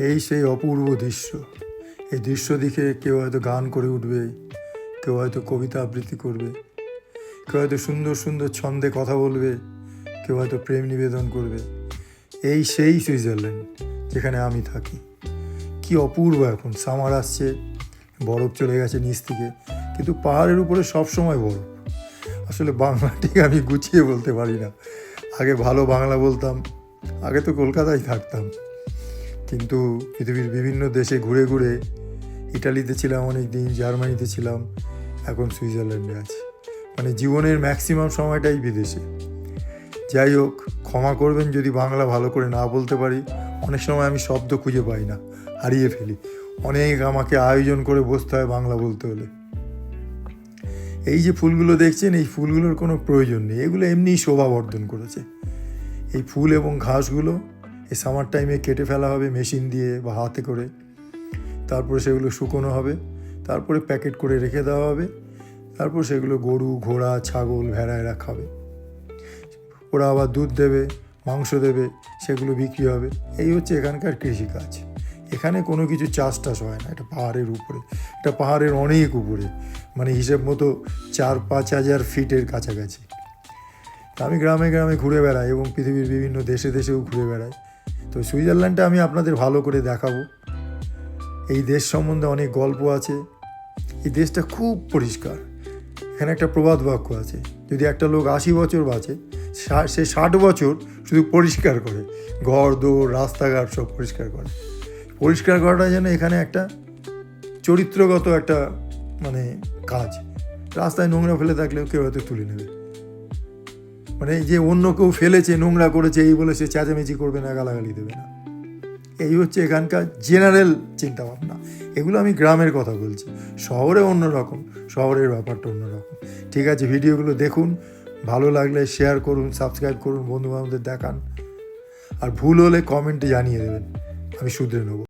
এই সেই অপূর্ব দৃশ্য। এই দৃশ্য দেখে কেউ হয়তো গান করে উঠবে, কেউ হয়তো কবিতা আবৃত্তি করবে, কেউ হয়তো সুন্দর সুন্দর ছন্দে কথা বলবে, কেউ হয়তো প্রেম নিবেদন করবে। এই সেই সুইজারল্যান্ড যেখানে আমি থাকি। কি অপূর্ব! এখন সামার আসছে, বরফ চলে গেছে নিচ থেকে, কিন্তু পাহাড়ের উপরে সবসময় বরফ। আসলে বাংলাটিকে আমি গুছিয়ে বলতে পারি না। আগে ভালো বাংলা বলতাম, আগে তো কলকাতায় থাকতাম, কিন্তু পৃথিবীর বিভিন্ন দেশে ঘুরে ঘুরে, ইটালিতে ছিলাম অনেক দিন, জার্মানিতে ছিলাম, এখন সুইজারল্যান্ডে আছি। মানে জীবনের ম্যাক্সিমাম সময়টাই বিদেশে। যাই হোক, ক্ষমা করবেন যদি বাংলা ভালো করে না বলতে পারি। অনেক সময় আমি শব্দ খুঁজে পাই না, হারিয়ে ফেলি। অনেক আমাকে আয়োজন করে বসতে হয় বাংলা বলতে হলে। এই যে ফুলগুলো দেখছেন, এই ফুলগুলোর কোনো প্রয়োজন নেই, এগুলো এমনিই শোভাবর্ধন করেছে। এই ফুল এবং ঘাসগুলো এই সামার টাইমে কেটে ফেলা হবে মেশিন দিয়ে বা হাতে করে, তারপরে সেগুলো শুকোনো হবে, তারপরে প্যাকেট করে রেখে দেওয়া হবে, তারপর সেগুলো গরু, ঘোড়া, ছাগল, ভেড়া এরা খাবে। ওরা আবার দুধ দেবে, মাংস দেবে, সেগুলো বিক্রি হবে। এই হচ্ছে এখানকার কৃষিকাজ। এখানে কোনো কিছু চাষ টাস হয় না। এটা পাহাড়ের উপরে, এটা পাহাড়ের অনেক উপরে, মানে হিসেব মতো 4-5 হাজার ফিটের কাছাকাছি। আমি গ্রামে গ্রামে ঘুরে বেড়াই এবং পৃথিবীর বিভিন্ন দেশে দেশেও ঘুরে বেড়াই। তো সুইজারল্যান্ডটা আমি আপনাদের ভালো করে দেখাবো। এই দেশ সম্বন্ধে অনেক গল্প আছে। এই দেশটা খুব পরিষ্কার। এখানে একটা প্রবাদ বাক্য আছে, যদি একটা লোক 80 বছর বাঁচে, সে 60 বছর শুধু পরিষ্কার করে, ঘর দৌড় রাস্তাঘাট সব পরিষ্কার করে। পরিষ্কার করাটা যেন এখানে একটা চরিত্রগত একটা মানে কাজ। রাস্তায় নোংরা ফেলে থাকলেও কেউ হয়তো তুলে নেবে, মানে যে অন্য কেউ ফেলেছে, নোংরা করেছে এই বলে সে চেঁচামেচি করবে না, গালাগালি দেবে না। এই হচ্ছে এখানকার জেনারেল চিন্তাভাবনা। এগুলো আমি গ্রামের কথা বলছি। শহরে অন্যরকম, শহরের ব্যাপারটা অন্যরকম। ঠিক আছে, ভিডিওগুলো দেখুন, ভালো লাগলে শেয়ার করুন, সাবস্ক্রাইব করুন, বন্ধুবান্ধবদের দেখান, আর ভুল হলে কমেন্টে জানিয়ে দেবেন, আমি শুধরে নেব।